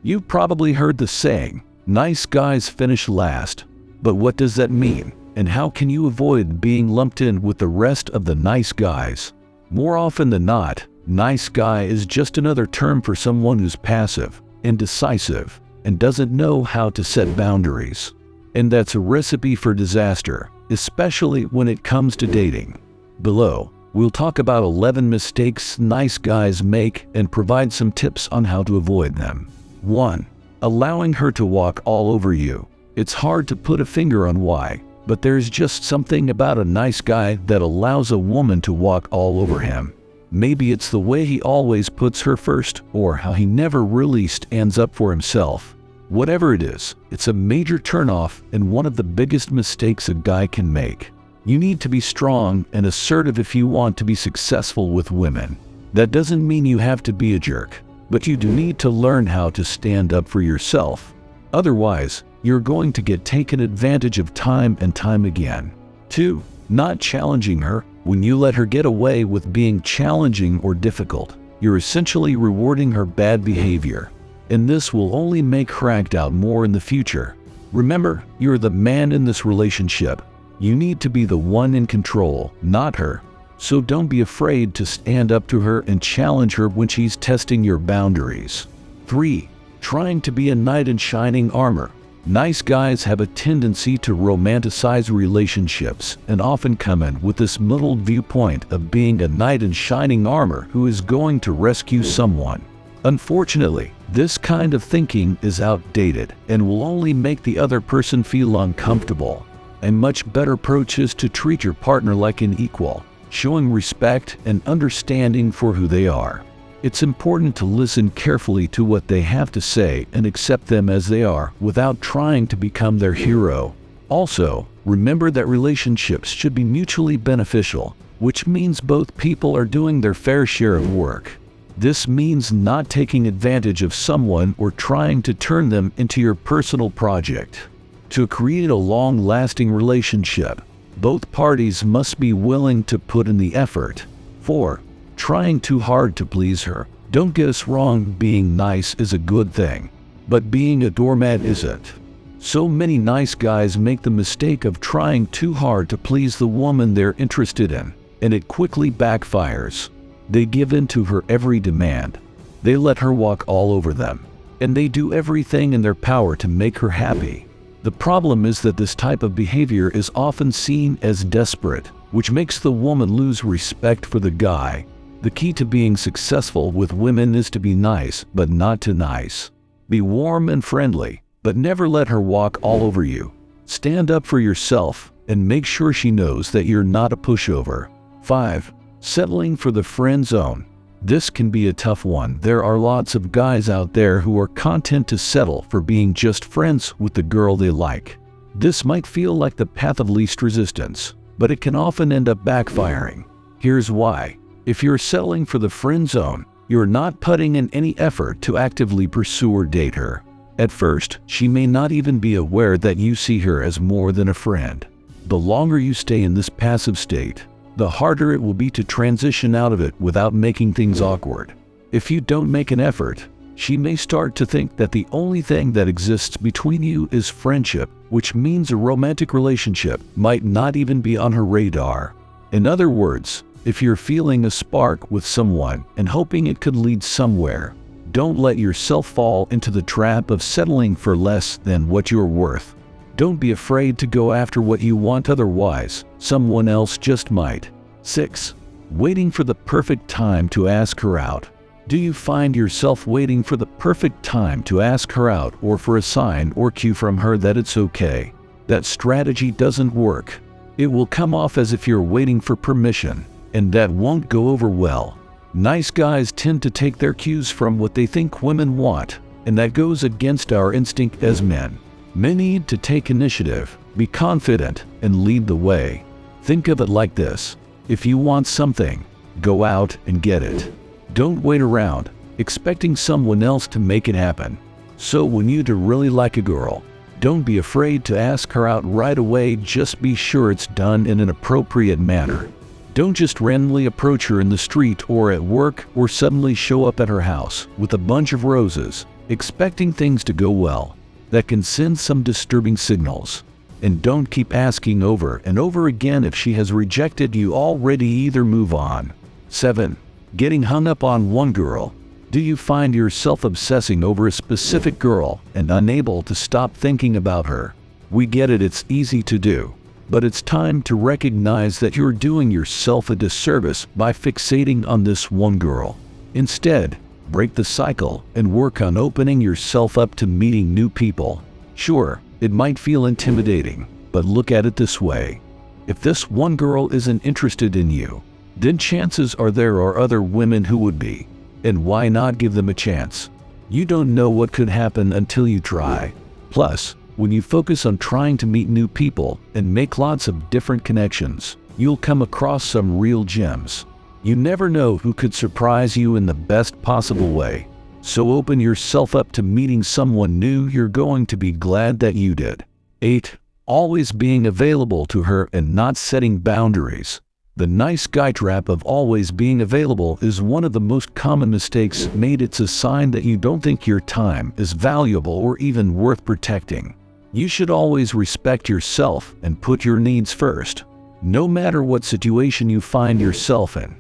You've probably heard the saying, nice guys finish last. But what does that mean? And how can you avoid being lumped in with the rest of the nice guys? More often than not, nice guy is just another term for someone who's passive, indecisive, and doesn't know how to set boundaries. And that's a recipe for disaster, especially when it comes to dating. Below, we'll talk about 11 mistakes nice guys make and provide some tips on how to avoid them. 1. Allowing her to walk all over you. It's hard to put a finger on why, but there's just something about a nice guy that allows a woman to walk all over him. Maybe it's the way he always puts her first, or how he never really stands up for himself. Whatever it is, it's a major turnoff and one of the biggest mistakes a guy can make. You need to be strong and assertive if you want to be successful with women. That doesn't mean you have to be a jerk, but you do need to learn how to stand up for yourself. Otherwise, you're going to get taken advantage of time and time again. 2. Not challenging her. When you let her get away with being challenging or difficult, you're essentially rewarding her bad behavior. And this will only make her act out more in the future. Remember, you're the man in this relationship. You need to be the one in control, not her. So don't be afraid to stand up to her and challenge her when she's testing your boundaries. 3. Trying to be a knight in shining armor. Nice guys have a tendency to romanticize relationships and often come in with this muddled viewpoint of being a knight in shining armor who is going to rescue someone. Unfortunately, this kind of thinking is outdated and will only make the other person feel uncomfortable. A much better approach is to treat your partner like an equal, showing respect and understanding for who they are. It's important to listen carefully to what they have to say and accept them as they are without trying to become their hero. Also, remember that relationships should be mutually beneficial, which means both people are doing their fair share of work. This means not taking advantage of someone or trying to turn them into your personal project. To create a long-lasting relationship, both parties must be willing to put in the effort. 4. Trying too hard to please her. Don't get us wrong, being nice is a good thing, but being a doormat isn't. So many nice guys make the mistake of trying too hard to please the woman they're interested in, and it quickly backfires. They give in to her every demand. They let her walk all over them, and they do everything in their power to make her happy. The problem is that this type of behavior is often seen as desperate, which makes the woman lose respect for the guy. The key to being successful with women is to be nice, but not too nice. Be warm and friendly, but never let her walk all over you. Stand up for yourself and make sure she knows that you're not a pushover. 5. Settling for the friend zone. This can be a tough one. There are lots of guys out there who are content to settle for being just friends with the girl they like. This might feel like the path of least resistance, but it can often end up backfiring. Here's why. If you're settling for the friend zone, you're not putting in any effort to actively pursue or date her. At first, she may not even be aware that you see her as more than a friend. The longer you stay in this passive state, the harder it will be to transition out of it without making things awkward. If you don't make an effort, she may start to think that the only thing that exists between you is friendship, which means a romantic relationship might not even be on her radar. In other words, if you're feeling a spark with someone and hoping it could lead somewhere, don't let yourself fall into the trap of settling for less than what you're worth. Don't be afraid to go after what you want, otherwise, someone else just might. 6. Waiting for the perfect time to ask her out. Do you find yourself waiting for the perfect time to ask her out or for a sign or cue from her that it's okay? That strategy doesn't work. It will come off as if you're waiting for permission, and that won't go over well. Nice guys tend to take their cues from what they think women want, and that goes against our instinct as men. Men need to take initiative, be confident, and lead the way. Think of it like this. If you want something, go out and get it. Don't wait around, expecting someone else to make it happen. So when you do really like a girl, don't be afraid to ask her out right away, just be sure it's done in an appropriate manner. Don't just randomly approach her in the street or at work or suddenly show up at her house with a bunch of roses. expecting things to go well. That can send some disturbing signals. And don't keep asking over and over again if she has rejected you already, either move on. 7. Getting hung up on one girl. Do you find yourself obsessing over a specific girl and unable to stop thinking about her? We get it, it's easy to do. But it's time to recognize that you're doing yourself a disservice by fixating on this one girl. Instead, break the cycle and work on opening yourself up to meeting new people. Sure, it might feel intimidating, but look at it this way. If this one girl isn't interested in you, then chances are there are other women who would be. And why not give them a chance? You don't know what could happen until you try. Plus, when you focus on trying to meet new people and make lots of different connections, you'll come across some real gems. You never know who could surprise you in the best possible way. So open yourself up to meeting someone new. You're going to be glad that you did. 8. Always being available to her and not setting boundaries. The nice guy trap of always being available is one of the most common mistakes made. It's a sign that you don't think your time is valuable or even worth protecting. You should always respect yourself and put your needs first, no matter what situation you find yourself in.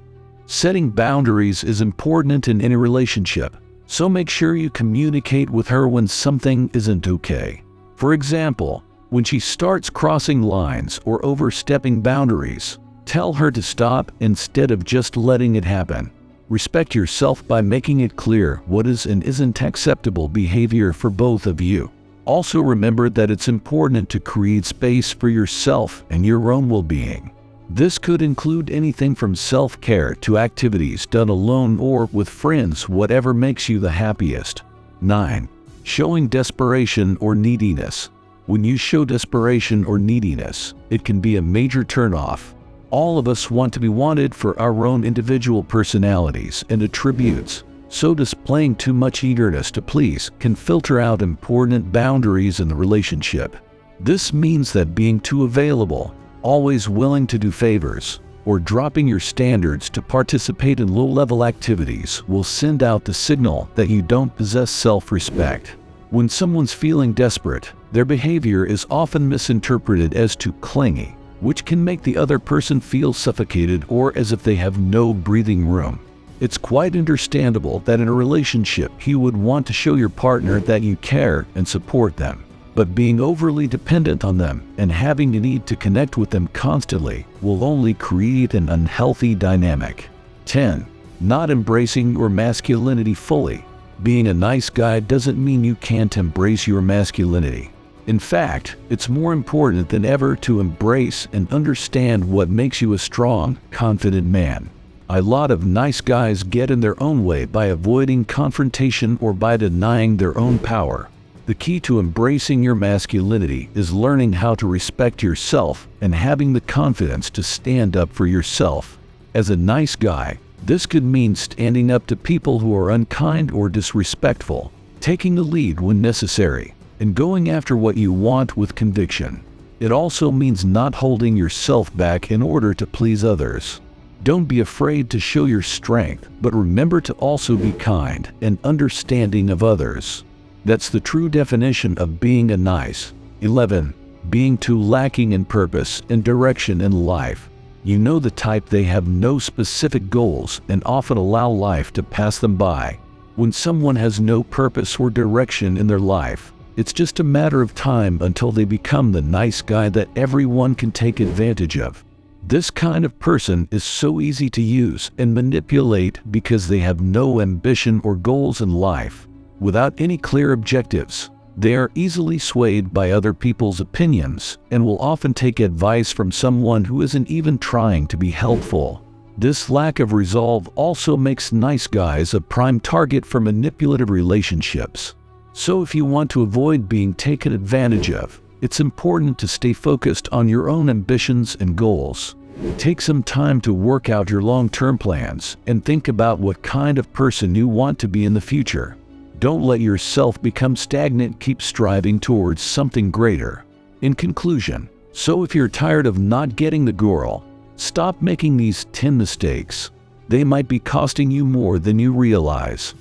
Setting boundaries is important in any relationship, so make sure you communicate with her when something isn't okay. For example, when she starts crossing lines or overstepping boundaries, tell her to stop instead of just letting it happen. Respect yourself by making it clear what is and isn't acceptable behavior for both of you. Also remember that it's important to create space for yourself and your own well-being. This could include anything from self-care to activities done alone or with friends, whatever makes you the happiest. 9. Showing desperation or neediness. When you show desperation or neediness, it can be a major turnoff. All of us want to be wanted for our own individual personalities and attributes, so displaying too much eagerness to please can filter out important boundaries in the relationship. This means that being too available, always willing to do favors, or dropping your standards to participate in low-level activities will send out the signal that you don't possess self-respect. When someone's feeling desperate, their behavior is often misinterpreted as too clingy, which can make the other person feel suffocated or as if they have no breathing room. It's quite understandable that in a relationship you would want to show your partner that you care and support them. But being overly dependent on them and having the need to connect with them constantly will only create an unhealthy dynamic. 10. Not embracing your masculinity fully. Being a nice guy doesn't mean you can't embrace your masculinity. In fact, it's more important than ever to embrace and understand what makes you a strong, confident man. A lot of nice guys get in their own way by avoiding confrontation or by denying their own power. The key to embracing your masculinity is learning how to respect yourself and having the confidence to stand up for yourself. As a nice guy, this could mean standing up to people who are unkind or disrespectful, taking the lead when necessary, and going after what you want with conviction. It also means not holding yourself back in order to please others. Don't be afraid to show your strength, but remember to also be kind and understanding of others. That's the true definition of being a nice. 11. Being too lacking in purpose and direction in life. You know the type, they have no specific goals and often allow life to pass them by. When someone has no purpose or direction in their life, it's just a matter of time until they become the nice guy that everyone can take advantage of. This kind of person is so easy to use and manipulate because they have no ambition or goals in life. Without any clear objectives, they are easily swayed by other people's opinions and will often take advice from someone who isn't even trying to be helpful. This lack of resolve also makes nice guys a prime target for manipulative relationships. So if you want to avoid being taken advantage of, it's important to stay focused on your own ambitions and goals. Take some time to work out your long-term plans and think about what kind of person you want to be in the future. Don't let yourself become stagnant, keep striving towards something greater. In conclusion, so if you're tired of not getting the girl, stop making these 10 mistakes. They might be costing you more than you realize.